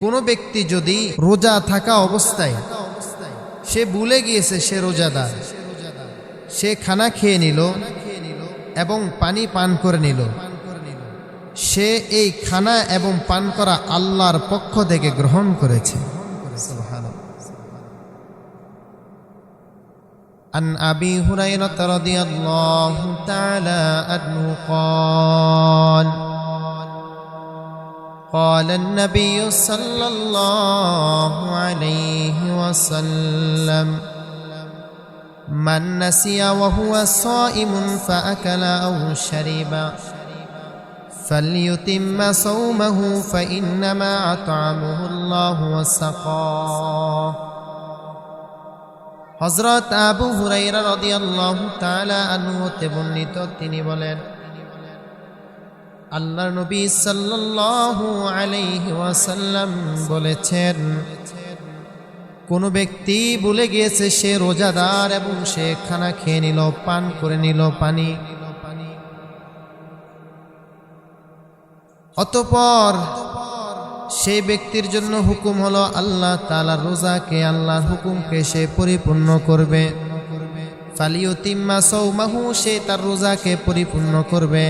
কোনো ব্যক্তি যদি রোজা থাকা অবস্থায় সে ভুলে গিয়েছে সে রোজাদার, সে খানা খেয়ে নিল এবং পানি পান করে নিল, সে এই খানা এবং পান করা আল্লাহর পক্ষ থেকে গ্রহণ করেছে। আন আবি হুরায়রা রাদিয়াল্লাহু তাআলা আনহু قال قال النبي صلى الله عليه وسلم من نسي وهو صائم فأكل أو شرب فليتم صومه فإنما أطعمه الله وسقاه। হযরত আবু হুরায়রা রাদিয়াল্লাহু তাআলা আনহু হতে বর্ণিত, তিনি বলেন, আল্লাহর নবী সাল্লাল্লাহু আলাইহি ওয়াসাল্লাম বলেছেন, কোন ব্যক্তি ভুলে গিয়েছে সে রোজাদার এবং সে খানা খেয়ে নিল, পান করে নিল পানি, অতঃপর সেই ব্যক্তির জন্য হুকুম হলো আল্লাহ তাআলার রোজাকে, আল্লাহর হুকুমকে সে পরিপূর্ণ করবে। ফালিউতিম্মা সাওমাহু, সে তার রোজাকে পরিপূর্ণ করবে।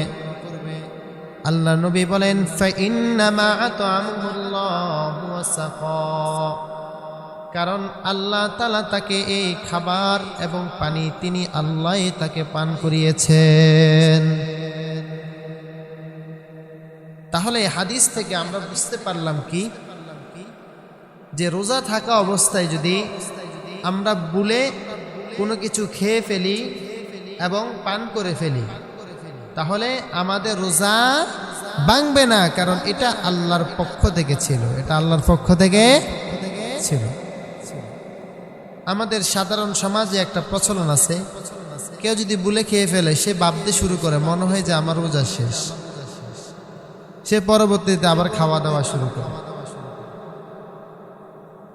আল্লাহ নবী বলেন, ফাইন্নামা আতআমুহুল্লাহু ওয়াসাকা, কারণ আল্লাহ তাআলা তাকে এই খাবার এবং পানি তিনি আল্লাহই তাকে পান করিয়েছেন। তাহলে হাদিস থেকে আমরা বুঝতে পারলাম কি, যে রোজা থাকা অবস্থায় যদি আমরা ভুলে কোনো কিছু খেয়ে ফেলি এবং পান করে ফেলি, তাহলে আমাদের রোজা ভাঙবে না, কারণ এটা আল্লাহর পক্ষ থেকে ছিল, এটা আল্লাহর পক্ষ থেকে ছিল। আমাদের সাধারণ সমাজে একটা প্রচলন আছে, কেউ যদি ভুলে খেয়ে ফেলে সে ভাবতে শুরু করে, মনে হয় যে আমার রোজা শেষ, সে পরবর্তীতে আবার খাওয়া দাওয়া শুরু করে।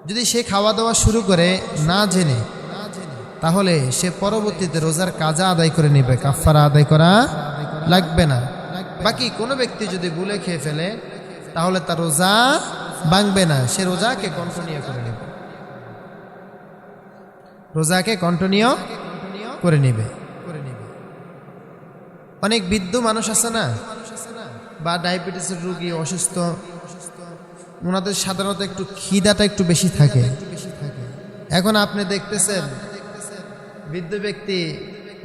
যদি সে খাওয়া দাওয়া শুরু করে না জেনে, তাহলে সে পরবর্তীতে রোজার কাজা আদায় করে নেবে, কাফারা আদায় করা লাগবে না। বাকি কোনো ব্যক্তি যদি ভুলে খেয়ে ফেলে তাহলে তার রোজা ভাঙবে না, সে রোজাকে কন্টিনিউ করে নেবে, রোজাকে কন্টিনিউ করে নেবে। অনেক বৃদ্ধ মানুষ আছে না, বা ডায়াবেটিসের রোগী, অসুস্থ, ওনাদের সাধারণত একটু খিদাটা একটু বেশি থাকে। এখন আপনি দেখতেছেন বৃদ্ধ ব্যক্তি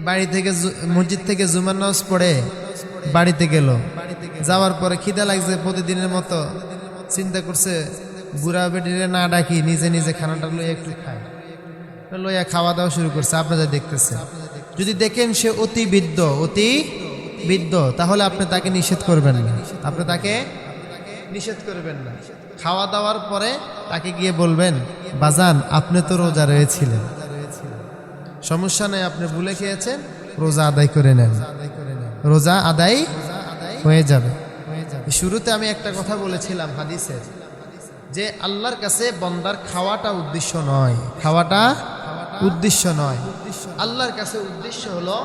বাড়ি থেকে মসজিদ থেকে জুমার নামাজ পড়ে বাড়িতে গেল, যাওয়ার পরে খিদা লাগছে প্রতিদিনের মতো, চিন্তা করছে বুড়া বেটিরে না ডাকি নিজে নিজে খানাটা লইয়া একটু খায়, লইয়া খাওয়া দাওয়া শুরু করছে। আপনারা দেখতেছেন, যদি দেখেন সে অতি বৃদ্ধ, তাহলে আপনি তাকে নিষেধ করবেন না, আপনি তাকে নিষেধ করবেন না। খাওয়া দাওয়ার পরে তাকে গিয়ে বলবেন, বাজান আপনি তো রোজা রয়েছিলেন, সমস্যা নেই, আপনি ভুলে খেয়েছেন, রোজা আদায় করে নেন, রোজা আদায় হয়ে যাবে। শুরুতে আমি একটা কথা বলেছিলাম হাদিসের, যে আল্লাহর কাছে বান্দার খাওয়াটা উদ্দেশ্য নয়, খাওয়াটা উদ্দেশ্য নয়। আল্লাহর কাছে উদ্দেশ্য হলো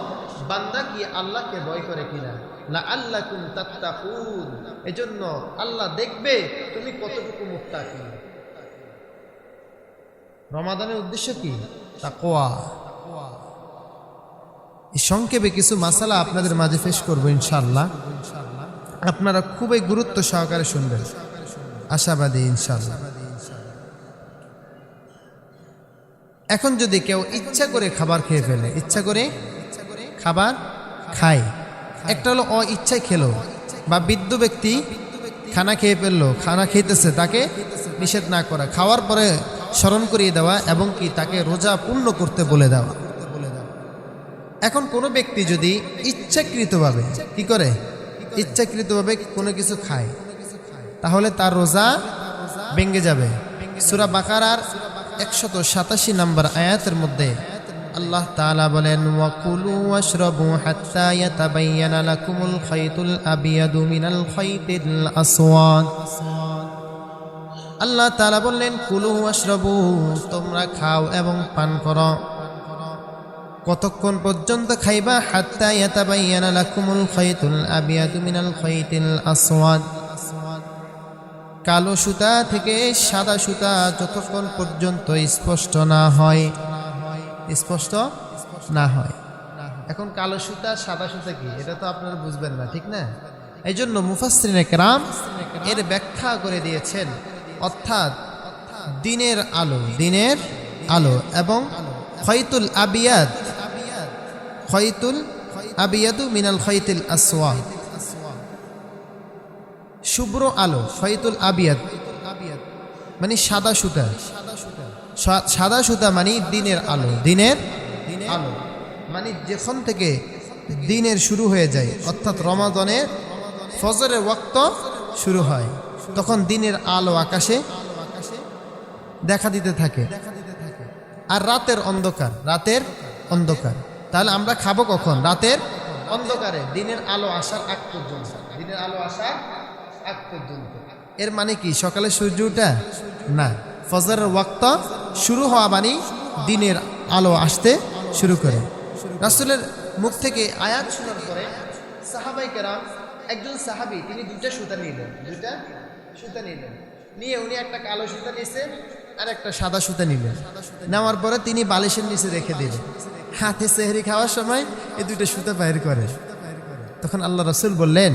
বান্দা কি আল্লাহকে ভয় করে কিনা, লাআল্লাকুম তাত্তাকুন, এজন্য আল্লাহ দেখবে তুমি কতটুকু মুত্তাকি। রমাদানের উদ্দেশ্য কি? তাকওয়া। সংক্ষেপে কিছু মাসালা আপনাদের মাঝে পেশ করবো ইনশাআল্লাহ, আপনারা খুবই গুরুত্ব সহকারে শুনবেন, আশাবাদী ইনশাআল্লাহ। এখন যদি কেউ ইচ্ছা করে খাবার খেয়ে ফেলে, ইচ্ছা করে খাবার খায়, একটা হলো ইচ্ছায় খেলো, বা বৃদ্ধ ব্যক্তি খানা খেয়ে ফেললো, খানা খেতেছে, তাকে নিষেধ না করা, খাওয়ার পরে স্মরণ করিয়ে দেওয়া এবং কি তাকে রোজা পূর্ণ করতে বলে দেওয়া। এখন কোনো ব্যক্তি যদি ইচ্ছাকৃতভাবে কি করে, ইচ্ছাকৃতভাবে কোনো কিছু খায়, তাহলে তার রোজা ভেঙে যাবে। সূরা বাকারার 187 নম্বর আয়াতের মধ্যে আল্লাহ তাআলা বলেন, ওয়াকুলু ওয়াশরাবু হাত্তা ইয়াতাবায়্যানা লাকুমুল খাইতুল আবিয়াদু মিনাল খাইতিল আসওয়াদ। আল্লাহ তাআলা বললেন, কুলু ওয়াশরাবু, তোমরা খাও এবং পান করো। কতক্ষণ পর্যন্ত খাইবা? হাত্তা ইয়াতাবায়্যানা লাকুমুল খাইতুল আবিয়াদু মিনাল খাইতিল আসওয়াদ, কালো সুতা থেকে সাদা সুতা যতক্ষণ পর্যন্ত স্পষ্ট না হয়, স্পষ্ট না হয়। এখন কালো সুতা সাদা সুতা কি এটা তো আপনারা বুঝবেন না, ঠিক না? এই জন্য মুফাসসিরিনে কেরাম এর ব্যাখ্যা করে দিয়েছেন, অর্থাৎ দিনের আলো, দিনের আলো এবং খয়তুল আবিয়াদ, খয়তুল আবিয়াদু মিনাল খয়তিল আসওয়াদ, শুভ্র আলো, খয়তুল আবিয়াদ মানে সাদা সুতা, সাদা সুতা মানে দিনের আলো, দিনের আলো মানে যখন থেকে দিনের শুরু হয়ে যায়, অর্থাৎ রমাদানের ফজরের ওয়াক্ত শুরু হয়, তখন দিনের আলো আকাশে দেখা দিতে থাকে। আর রাতের অন্ধকার, রাতের অন্ধকার, তাহলে আমরা খাবো কখন? রাতের অন্ধকারে, দিনের আলো আসার আগ পর্যন্ত, দিনের আলো আসার আগ পর্যন্ত। এর মানে কি সকালে সূর্য ওঠা না, ফজরের ওয়াক্ত শুরু হওয়া মানে দিনের আলো আসতে শুরু করে। রাসূলের মুখ থেকে আয়াত শোনার পরে সাহাবায়ে কেরাম, একজন সাহাবী তিনি দুইটা সুতা নিলেন, দুইটা সুতা নিলেন, নিয়ে উনি একটা কালো সুতা নিয়েছে আর একটা সাদা সুতা নিলেন। নেওয়ার পরে তিনি বালিশের নিচে রেখে দিলেন। হাতে সেহরি খাওয়ার সময় এই দুইটা সুতা বাইর করে। তখন আল্লাহ রাসূল বললেন,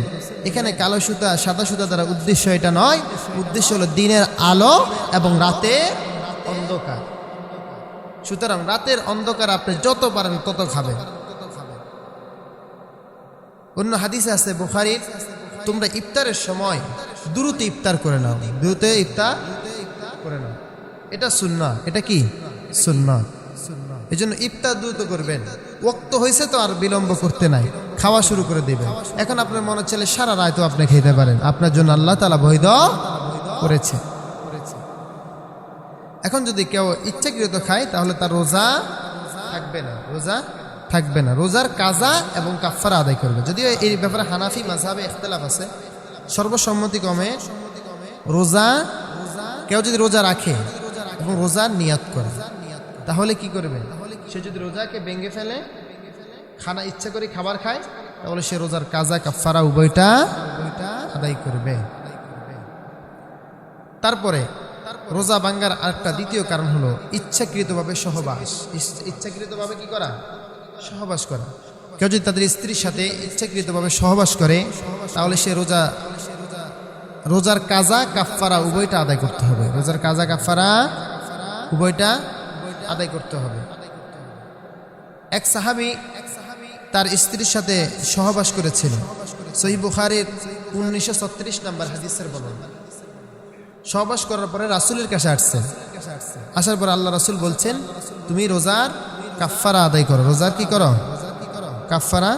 এখানে কালো সুতা সাদা সুতা দ্বারা উদ্দেশ্য এটা নয়, উদ্দেশ্য হলো দিনের আলো এবং রাতের অন্ধকার। সুতরাং রাতের অন্ধকার আপনি যত পারেন তত খাবেন। অন্য হাদিসে আছে বুখারীর, তোমরা ইফতারের সময় দ্রুত ইফতার করে নাও, দ্রুত ইফতার করে নাও, এটা সুন্নাহ। এটা কি সুন্নাহ? এই জন্য ইফতার দ্রুত করবেন। ওয়াক্ত হয়েছে তো আর বিলম্ব করতে নাই, খাওয়া শুরু করে দিবেন। এখন আপনার মনে চলে সারা রাত তো আপনি খেতে পারেন, আপনার জন্য আল্লাহ তাআলা বৈধ করেছে। এখন যদি কেউ ইচ্ছাকৃত খায় তাহলে তার রোজা থাকবে না, রোজা থাকবে না, রোজার কাজা এবং কাফারা আদায় করবে। যদিও এই ব্যাপারে হানাফি মাযহাবে ইখতিলাফ আছে, সর্বসম্মতিক্রমে রোজা কেউ যদি রোজা রাখে এবং রোজার নিয়াত করে তাহলে কি করবে? সে যদি রোজাকে ভেঙে ফেলে, খানা ইচ্ছা করে খাবার খায়, তাহলে সে রোজার কাজা কাফারা উভয়টা আদায় করবে। তারপরে রোজা ভাঙ্গার আরেকটা দ্বিতীয় কারণ হলো ইচ্ছাকৃতভাবে সহবাস। ইচ্ছাকৃতভাবে কি করা? সহবাস করা। কেউ যদি তাদের স্ত্রীর সাথে ইচ্ছাকৃতভাবে সহবাস করে তাহলে সে রোজার কাজা কাফারা উভয়টা আদায় করতে হবে। রোজার কাজা কাফারা উভয়টা আদায় করতে হবে। এক সাহাবী তার স্ত্রীর সাথে সহবাস করেছিল। সহিহ বুখারীর 1936 নম্বর হাদিসের বর্ণনা। সহবাস করার পরে রাসূলের কাছে আসছেন, আসার পর আল্লাহ রাসূল বলছেন, তুমি রোজার কাফারা আদায় করো। রোজার কি করো? কাফারা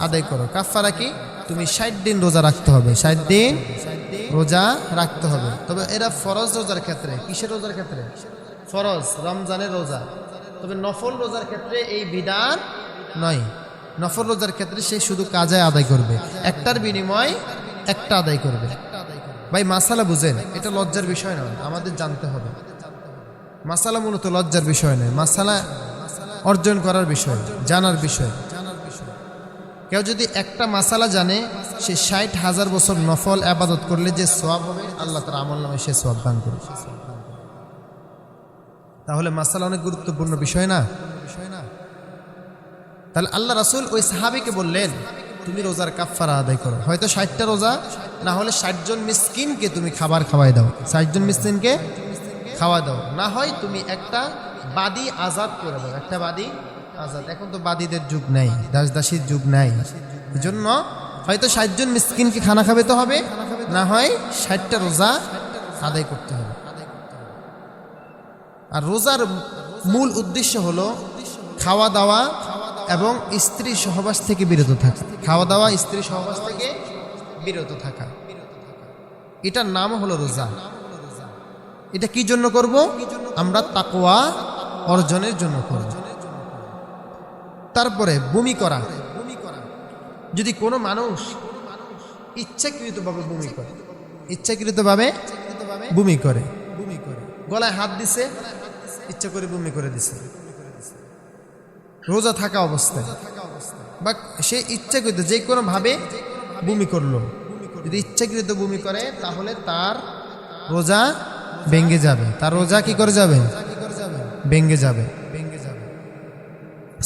আদায় করো। কাফারা কি? তুমি 60 দিন রোজা রাখতে হবে, 60 দিন রোজা রাখতে হবে। তবে এরা ফরজ রোজার ক্ষেত্রে, কিসের রোজার ক্ষেত্রে? ফরজ রমজানের রোজা। তবে নফল রোজার ক্ষেত্রে এই বিধান নয়। নফল রোজার ক্ষেত্রে সে শুধু কাজা আদায় করবে, একটার বিনিময় একটা আদায় করবে। ভাই মাসালা বুঝেন, এটা লজ্জার বিষয় নয়, আমাদের জানতে হবে। মাসালা মূলত লজ্জার বিষয় নয়, মাসালা অর্জন করার বিষয়, জানার বিষয়। কেউ যদি একটা মাসালা জানে, সে 60,000 বছর নফল আবাদত করলে যে সওয়াব হবে, আল্লাহ তার আমল নামে সে সওয়াব দান করবে। তাহলে মাসালা অনেক গুরুত্বপূর্ণ বিষয় না? তাহলে আল্লাহ রাসূল ওই সাহাবীকে বললেন, তুমি রোজার কাফারা আদায় করো। হয়তো 60টা রোজা না হলে 60 জন মিসকিনকে তুমি খাবার খাওয়াই দাও, 60 জন মিসকিনকে খাওয়া দাও। না হয় তুমি একটা বাদী আজাদ করে দাও, একটা বাদী আজাদ। এখন তো বাদীদের যুগ নাই, দাস দাসীর যুগ নাই। এই জন্য হয়তো 60 জন মিসকিনকে খানা খাওয়াতে হবে, না হয় 60টা রোজা আদায় করতে হবে। আর রোজার মূল উদ্দেশ্য হলো খাওয়া দাওয়া এবং স্ত্রী সহবাস থেকে বিরত থাকা। খাওয়া দাওয়া, স্ত্রী সহবাস থেকে বিরত থাকা, এটার নাম হলো রোজা। এটা কি জন্য করব? আমরা তাকওয়া অর্জনের জন্য করব। তারপরে বমি করা। যদি কোনো মানুষ ইচ্ছাকৃতভাবে বমি করে, ইচ্ছাকৃতভাবে বমি করে, গলায় হাত দিছে, ইচ্ছা করে বমি করে দিছে রোজা থাকা অবস্থায়, বা সে ইচ্ছাকৃত যে কোনো ভাবে বমি করলো, যদি ইচ্ছাকৃত বমি করে তাহলে তার রোজা ভেঙে যাবে, তার রোজা কি করে যাবে? ভেঙে যাবে।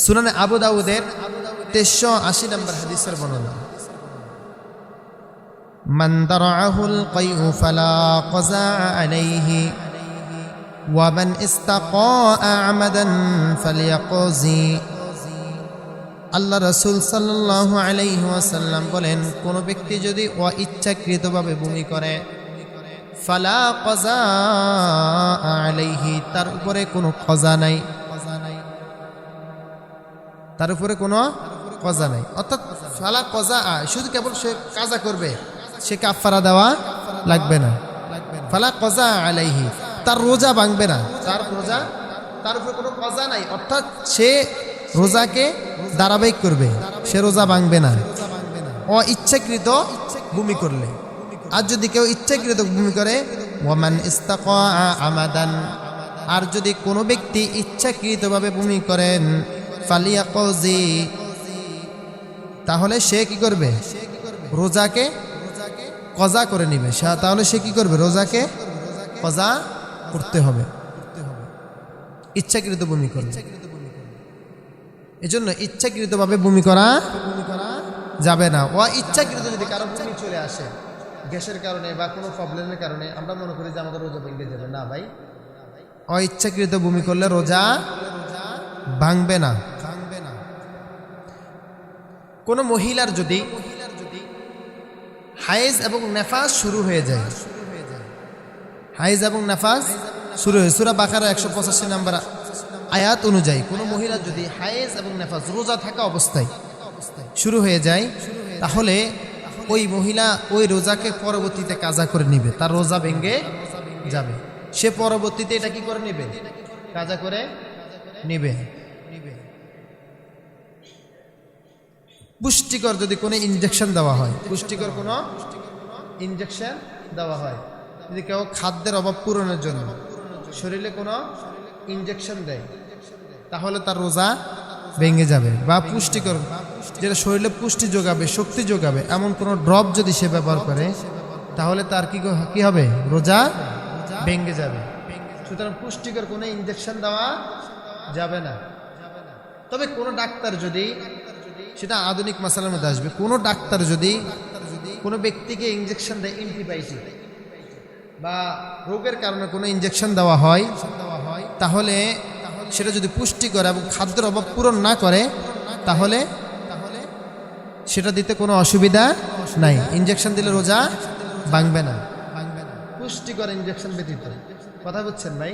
সুনানে আবু দাউদের 1380 নম্বর হাদিসের বর্ণনা, মান দারাহুল কাইউ ফালা কাযা আলাইহি ওয়া মান ইস্তাকা আমাদান ফালিয়াকজি। আল্লাহ রাসূল সাল্লাল্লাহু আলাইহি ওয়াসাল্লাম বলেন, কোন ব্যক্তি যদি অইচ্ছাকৃতভাবে বমি করে, ফালা কাযা আলাইহি, তার উপরে কোনো কজা নাই, তার উপরে কোনো কজা নাই। অর্থাৎ ফালা কজা, শুধু কেবল সে কাজা করবে, সে কাফারা দেওয়া লাগবে না। ফালা কজা আলাইহি, তার রোজা ভাঙবে না, তার উপরে কোনো কজা নাই, অর্থাৎ সে রোজাকে ধারাবাহিক করবে, সে রোজা ভাঙবে না অইচ্ছাকৃত বমি করলে। আর যদি কেউ ইচ্ছাকৃত বমি করে, ওয়ামান ইস্তাকা আমাদান, আর যদি কোনো ব্যক্তি ইচ্ছাকৃতভাবে বমি করেন, ফালিয়াকজি, তাহলে সে কি করবে? রোজাকে কজা করে নিবে। তাহলে সে কি করবে? রোজাকে কজা করতে হবে ইচ্ছাকৃত বমি করলে। এজন্য ইচ্ছাকৃতভাবে বমি করা যাবে না। ইচ্ছাকৃত যদি কারো বমি চলে আসে গ্যাসের কারণে বা কোনো প্রবলেমের কারণে, আমরা মনে করি যে আমাদের রোজা ভেঙে যাবে, না ভাই, অইচ্ছাকৃত বমি করলে রোজা ভাঙবে না। কোনো মহিলার যদি হায়েজ এবং নেফাস শুরু হয়ে যায়, হায়েজ এবং নেফাস শুরু হয়ে, সূরা বাকারা 185 নম্বর আয়াত অনুযায়ী কোনো মহিলার যদি হায়েজ এবং নেফাস রোজা থাকা অবস্থায় শুরু হয়ে যায়, তাহলে ওই মহিলা ওই রোজাকে পরবর্তীতে কাজা করে নিবে, তার রোজা ভেঙে যাবে। সে পরবর্তীতে এটা কি করে নিবে? কাজা করে নিবে। পুষ্টিকর যদি কোনো ইনজেকশন দেওয়া হয়, পুষ্টিকর কোনো ইনজেকশন দেওয়া হয়, যদি কেউ খাদ্যের অভাব পূরণের জন্য শরীরে কোনো ইনজেকশন দেয়, তাহলে তার রোজা ভেঙে যাবে। বা পুষ্টিকর, যেটা শরীরে পুষ্টি যোগাবে, শক্তি যোগাবে, এমন কোনো ড্রপ যদি সে ব্যবহার করে, তাহলে তার কি হবে? রোজা ভেঙে যাবে। সুতরাং পুষ্টিকর কোনো ইনজেকশন দেওয়া যাবে না। তবে কোনো ডাক্তার যদি, সেটা আধুনিক মাসালার মধ্যে আসবে, কোনো ডাক্তার যদি কোনো ব্যক্তিকে ইনজেকশন দেয়, অ্যান্টিবায়োটিক বা রোগের কারণে কোনো ইনজেকশন দেওয়া হয়, তাহলে সেটা যদি পুষ্টিকর এবং খাদ্যের অভাব পূরণ না করে, তাহলে সেটা দিতে কোনো অসুবিধা নাই। ইনজেকশন দিলে রোজা ভাঙবে না, পুষ্টিকর ইনজেকশন ব্যতীত। কথা বুঝছেন ভাই?